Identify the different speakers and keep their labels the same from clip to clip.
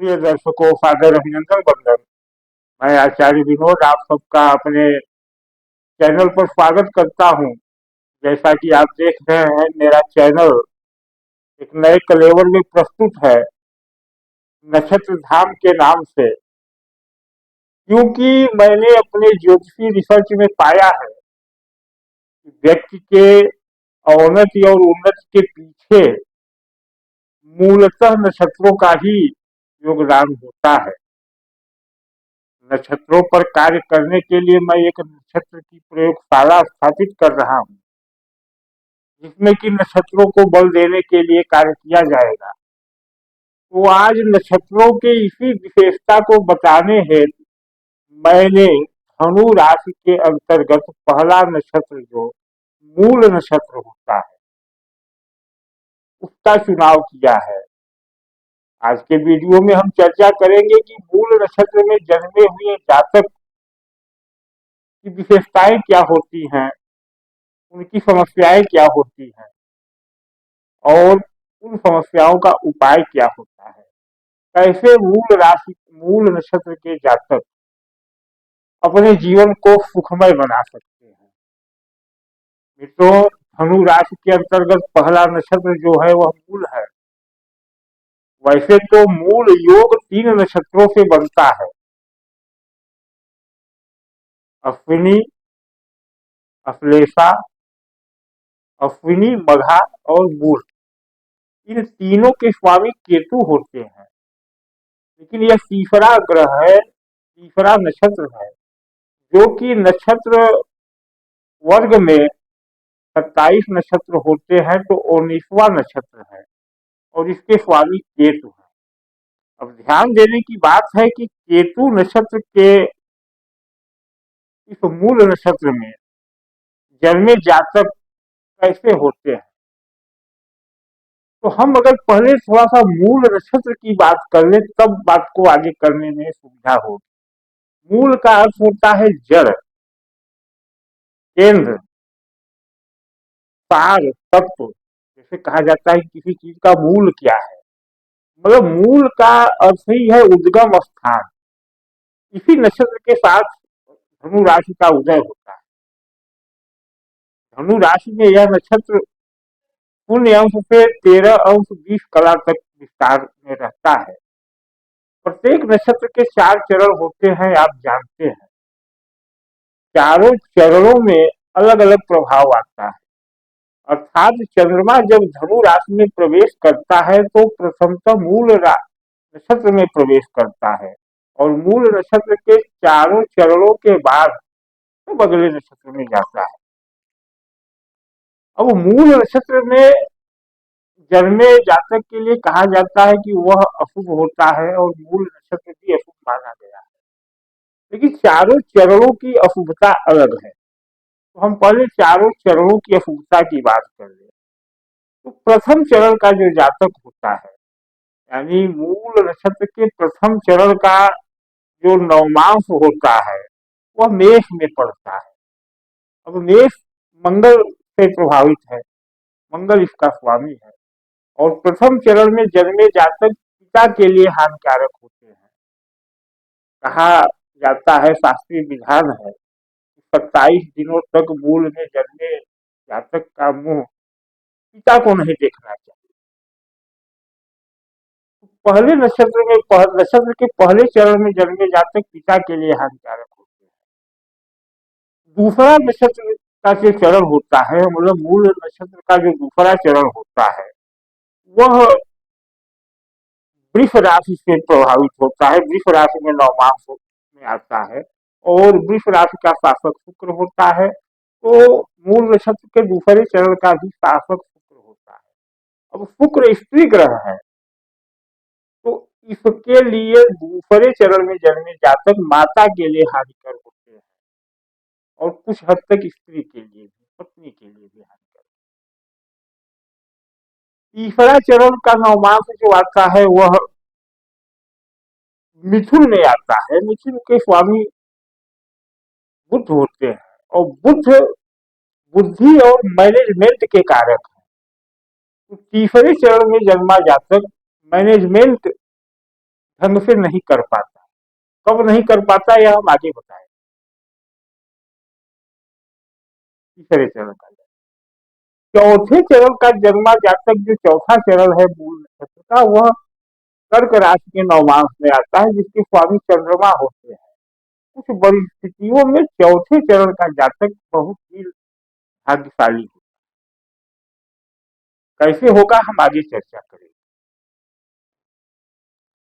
Speaker 1: प्रिय दर्शकों, सादर अभिनंदन वंदन। मैं आचार्य विनोद आप सबका अपने चैनल पर स्वागत करता हूं। जैसा कि आप देख रहे हैं, मेरा चैनल एक नए कलेवर में प्रस्तुत है, नक्षत्र धाम के नाम से। क्योंकि मैंने अपने ज्योतिषी रिसर्च में पाया है कि व्यक्ति के अवनति और उन्नति के पीछे मूलतः नक्षत्रों का ही योगदान होता है। नक्षत्रों पर कार्य करने के लिए मैं एक नक्षत्र की प्रयोगशाला स्थापित कर रहा हूँ, जिसमें कि नक्षत्रों को बल देने के लिए कार्य किया जाएगा। तो आज नक्षत्रों के इसी विशेषता को बताने हेतु मैंने धनु राशि के अंतर्गत पहला नक्षत्र, जो मूल नक्षत्र होता है, उसका चुनाव किया है। आज के वीडियो में हम चर्चा करेंगे कि मूल नक्षत्र में जन्मे हुए जातक की विशेषताएं क्या होती हैं, उनकी समस्याएं क्या होती हैं और उन समस्याओं का उपाय क्या होता है। कैसे मूल नक्षत्र के जातक अपने जीवन को सुखमय बना सकते हैं। मित्रों, धनु राशि के अंतर्गत पहला नक्षत्र जो है वह मूल है। वैसे तो मूल योग 3 नक्षत्रों से बनता है: अश्विनी, अश्लेषा, अश्विनी, मघा और मूल। इन तीनों के स्वामी केतु होते हैं। लेकिन यह तीसरा ग्रह है, तीसरा नक्षत्र है, जो कि नक्षत्र वर्ग में 27 नक्षत्र होते हैं, तो 19वां नक्षत्र है और इसके स्वामी केतु है। अब ध्यान देने की बात है कि केतु नक्षत्र के इस मूल नक्षत्र में जन्मे जातक कैसे होते हैं, तो हम अगर पहले थोड़ा सा मूल नक्षत्र की बात कर ले, तब बात को आगे करने में सुविधा होगी। मूल का अर्थ होता है जड़, केंद्र, सार, तत्व। जैसे कहा जाता है किसी चीज का मूल क्या है, मतलब मूल का अर्थ ही है उद्गम स्थान। इसी नक्षत्र के साथ धनु राशि का उदय होता है। धनु राशि में यह नक्षत्र शून्य अंश से 13 अंश 20 कला तक विस्तार में रहता है। प्रत्येक नक्षत्र के 4 चरण होते हैं, आप जानते हैं। चारों चरणों में अलग अलग प्रभाव आता है। अर्थात चंद्रमा जब धनु राशि में प्रवेश करता है तो प्रथमतः मूल नक्षत्र में प्रवेश करता है और मूल नक्षत्र के चारों चरणों के बाद तो अगले नक्षत्र में जाता है। अब मूल नक्षत्र में जन्मे जातक के लिए कहा जाता है कि वह अशुभ होता है और मूल नक्षत्र भी अशुभ माना गया है। लेकिन चारों चरणों की अशुभता अलग है, तो हम पहले चारों चरणों की अशुभता की बात कर ले। तो प्रथम चरण का जो जातक होता है, यानी मूल नक्षत्र के प्रथम चरण का जो नवमांश होता है, वह मेष में पड़ता है। अब मेष मंगल से प्रभावित है, मंगल इसका स्वामी है और प्रथम चरण में जन्मे जातक पिता के लिए हानिकारक होते हैं। कहा जाता है, शास्त्रीय विधान है, 27 दिनों तक मूल में जन्मे जातक का मुंह पिता को नहीं देखना चाहिए। पहले नक्षत्र में नक्षत्र के पहले चरण में जन्मे जातक पिता के लिए हानिकारक होते हैं। दूसरा नक्षत्र का जो चरण होता है, मतलब मूल नक्षत्र का जो दूसरा चरण होता है, वह वृष राशि से प्रभावित होता है। वृष राशि में नवमांश में आता है और वृष राशि का शासक शुक्र होता है, तो मूल नक्षत्र के दूसरे चरण का भी शासक शुक्र होता है। अब शुक्र स्त्री ग्रह है, तो इसके लिए दूसरे चरण में जन्मे जातक माता के लिए हानिकर होते हैं और कुछ हद तक स्त्री के लिए भी, पत्नी के लिए भी हानिकर। तीसरा चरण का नवमांश जो आता है वह मिथुन में आता है। मिथुन के स्वामी बुध होते हैं और बुध बुद्धि और मैनेजमेंट के कारक है। तो तीसरे चरण में जन्मा जातक मैनेजमेंट, ढंग से नहीं कर पाता। कब नहीं कर पाता यह हम आगे बताएं। तीसरे चरण का चौथे चरण का जन्मा जातक, जो चौथा चरण है मूल नक्षत्र का, वह कर्क राशि के नवमांश में आता है, जिसके स्वामी चंद्रमा होते हैं। कुछ परिस्थितियों में चौथे चरण का जातक बहुत ही भाग्यशाली हो। कैसे होगा हम आगे चर्चा करेंगे।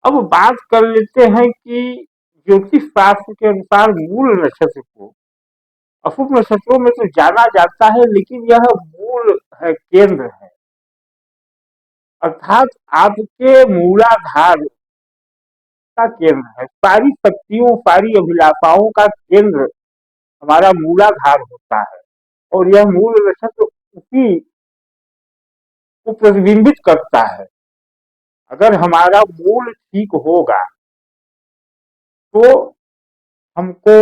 Speaker 1: अब बात कर लेते हैं कि ज्योतिष शास्त्र के अनुसार मूल नक्षत्र को अशुभ नक्षत्रों में तो जाना जाता है, लेकिन यह मूल है, केंद्र है, अर्थात आपके मूलाधार का केंद्र है। सारी शक्तियों, सारी अभिलाषाओं का केंद्र हमारा मूलाधार होता है, और यह मूल नक्षत्र उसी को प्रतिबिंबित करता है। अगर हमारा मूल ठीक होगा तो हमको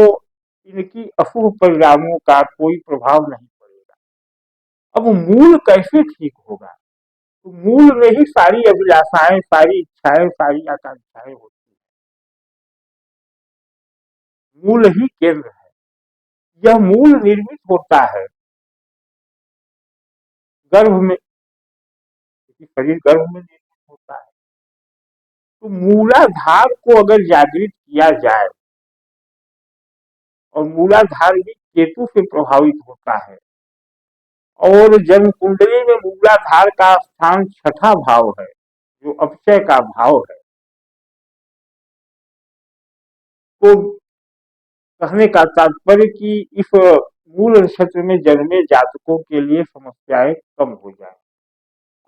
Speaker 1: इनकी अशुभ परिणामों का कोई प्रभाव नहीं पड़ेगा। अब मूल कैसे ठीक होगा, तो मूल में ही सारी अभिलाषाएं, सारी इच्छाएं, सारी आकांक्षाएं होती हैं। मूल ही केंद्र है। यह मूल निर्मित होता है गर्भ में, क्योंकि शरीर गर्भ में निर्मित होता है। तो मूलाधार को अगर जागृत किया जाए, और मूलाधार भी केतु से प्रभावित होता है, और जन्म कुंडली में मूलाधार का स्थान छठा भाव है, जो अक्षय का भाव है, तो कहने का तात्पर्य कि इस मूल नक्षत्र में जन्मे जातकों के लिए समस्याएं कम हो जाए।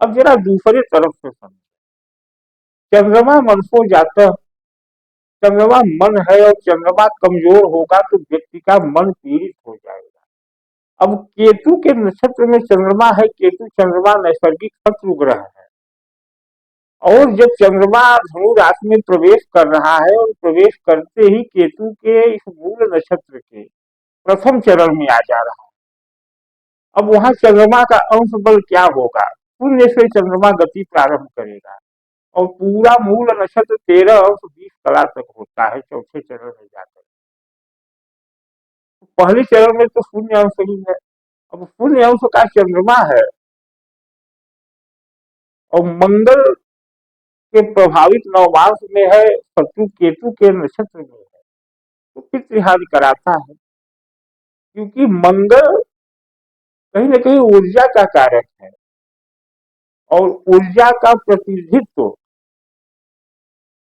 Speaker 1: अब जरा दूसरे तरफ से समझे। चंद्रमा मन को जाता, चंद्रमा मन है और चंद्रमा कमजोर होगा तो व्यक्ति का मन पीड़ित हो जाएगा। अब केतु के नक्षत्र में चंद्रमा है, केतु चंद्रमा नैसर्गिक शत्रु ग्रह है, और जब चंद्रमा धनु राशि में प्रवेश कर रहा है, और प्रवेश करते ही केतु के इस मूल नक्षत्र के प्रथम चरण में आ जा रहा है। अब वहां चंद्रमा का अंश बल क्या होगा, शून्य से चंद्रमा गति प्रारंभ करेगा, और पूरा मूल नक्षत्र 13 अंश 20 कला तक होता है चौथे चरण में जाकर। पहले चरण में तो शून्य अंश ही है। अब शून्य अंश का चंद्रमा है, और मंगल के प्रभावित नवमांश में है, शत्रु केतु के नक्षत्र में है, तो पितृहानि कराता है। क्योंकि मंगल कहीं न कहीं ऊर्जा का कारक है, और ऊर्जा का प्रतिनिधित्व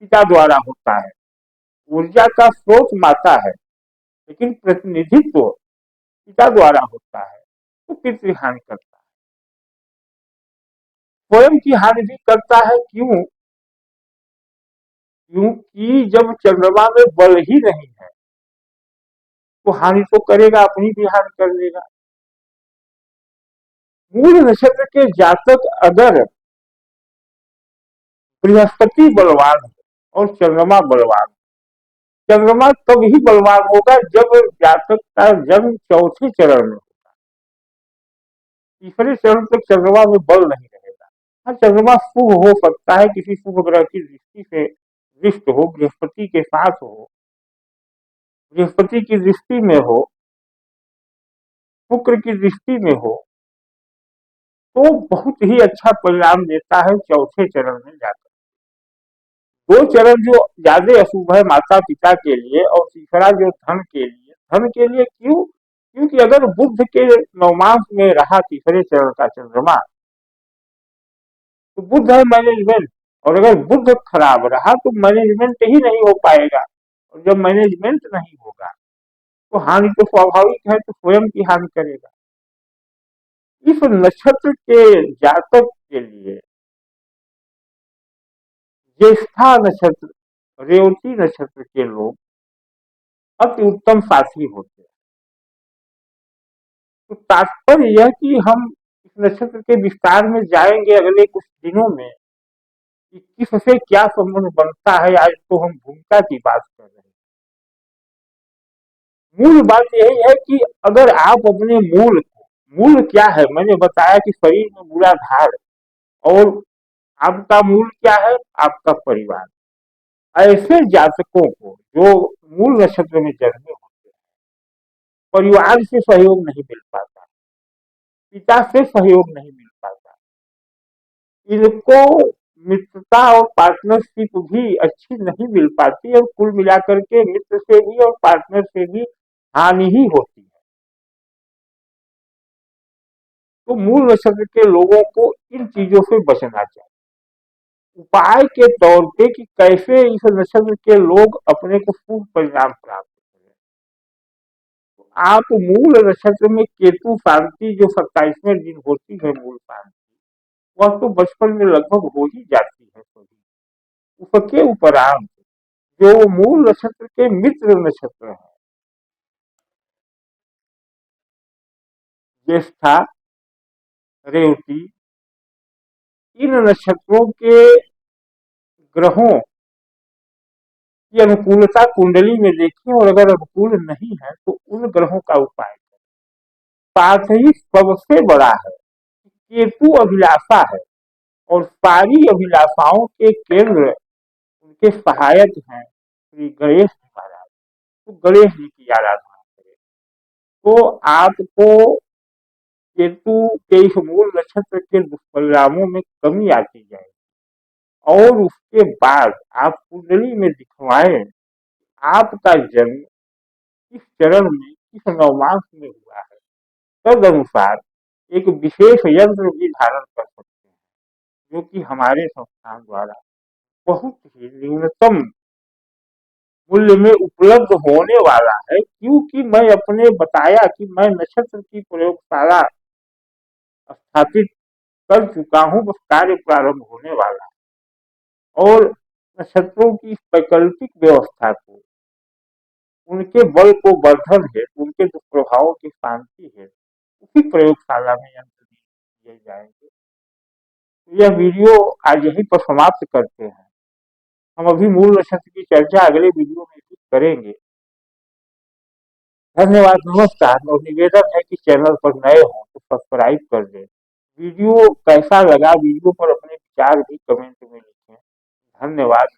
Speaker 1: पिता द्वारा होता है। ऊर्जा का स्रोत माता है, लेकिन प्रतिनिधित्व पिता द्वारा होता है, तो पितृहानि करता है। स्वयं की हानि भी करता है। क्यों? क्योंकि जब चंद्रमा में बल ही नहीं है, तो हानि तो करेगा, अपनी भी हानि कर लेगा। मूल नक्षत्र के जातक अगर बृहस्पति बलवान हो और चंद्रमा बलवान, चंद्रमा तब ही बलवान होगा जब जातक का जन्म चौथे चरण में होगा। तीसरे चरण तक चंद्रमा में बल नहीं रहेगा। हाँ, चंद्रमा शुभ हो सकता है, किसी शुभ ग्रह की दृष्टि से दृष्ट हो, बृहस्पति के साथ हो, बृहस्पति की दृष्टि में हो, शुक्र की दृष्टि में हो, तो बहुत ही अच्छा परिणाम देता है चौथे चरण में जाकर। दो चरण जो ज्यादा अशुभ है माता पिता के लिए, और तीसरा जो धन के लिए। धन के लिए क्यों? क्योंकि अगर बुध के नवमांश में रहा तीसरे चरण का चंद्रमा, तो बुध है मैनेजमेंट, और अगर बुध खराब रहा तो मैनेजमेंट ही नहीं हो पाएगा, और जब मैनेजमेंट नहीं होगा तो हानि तो स्वाभाविक है, तो स्वयं की हानि करेगा। इस नक्षत्र के जातक के लिए ज्येष्ठा नक्षत्र, रेवती नक्षत्र के लोग अति उत्तम साथी होते हैं। तो तात्पर्य यह कि हम इस नक्षत्र के विस्तार में जाएंगे अगले कुछ दिनों में, कि किससे क्या संबंध बनता है। आज तो हम भूमिका की बात कर रहे हैं। मूल बात यही है कि अगर आप अपने मूल को, मूल क्या है, मैंने बताया कि शरीर में मूलाधार, और आपका मूल क्या है, आपका परिवार। ऐसे जातकों को जो मूल नक्षत्र में जन्मे होते हैं, परिवार से सहयोग नहीं मिल पाता, पिता से सहयोग नहीं मिल पाता, इनको मित्रता और पार्टनरशिप भी अच्छी नहीं मिल पाती, और कुल मिलाकर के मित्र से भी और पार्टनर से भी हानि ही होती है। तो मूल नक्षत्र के लोगों को इन चीजों से बचना चाहिए। उपाय के तौर पे कि कैसे इस नक्षत्र के लोग अपने को शुभ परिणाम प्राप्त करें, तो आप मूल नक्षत्र में केतु शांति जो 27वें दिन होती है मूल शांति, वह तो बचपन में लगभग हो ही जाती है सभी। उसके उपरांत जो मूल नक्षत्र के मित्र नक्षत्र है, ज्येष्ठा, रेवती, इन नक्षत्रों के ग्रहों की अनुकूलता कुंडली में देखें, और अगर अनुकूल नहीं है तो उन ग्रहों का उपाय करें। साथ ही सबसे बड़ा है, केतु अभिलाषा है, और सारी अभिलाषाओं के केंद्र उनके सहायक हैं श्री गणेश जी महाराज। तो गणेश जी की आराधना करें, तो आपको केतु के इस मूल नक्षत्र के दुष्परिणामों में कमी आती जाएगी। और उसके बाद आप कुंडली में दिखवाएं आपका जन्म किस चरण में, किस नवमास में हुआ है, तद अनुसार एक विशेष यंत्र भी धारण कर सकते हैं, जो कि हमारे संस्थान द्वारा बहुत ही न्यूनतम मूल्य में उपलब्ध होने वाला है। क्योंकि मैं अपने बताया कि मैं नक्षत्र की प्रयोगशाला स्थापित कर चुका हूँ, बस कार्य प्रारंभ होने वाला है। और नक्षत्रों की वैकल्पिक व्यवस्था को, उनके बल को वर्धन है, उनके दुष्प्रभावों की शांति है, उसी प्रयोगशाला में यंत्र दिए जाएंगे। तो यह वीडियो आज यहीं पर समाप्त करते हैं। हम अभी मूल नक्षत्र की चर्चा अगले वीडियो में भी करेंगे। धन्यवाद, नमस्कार। और निवेदन है कि चैनल पर नए हों तो सब्सक्राइब कर दें। वीडियो कैसा लगा, वीडियो पर अपने विचार भी कमेंट में लिखें। धन्यवाद।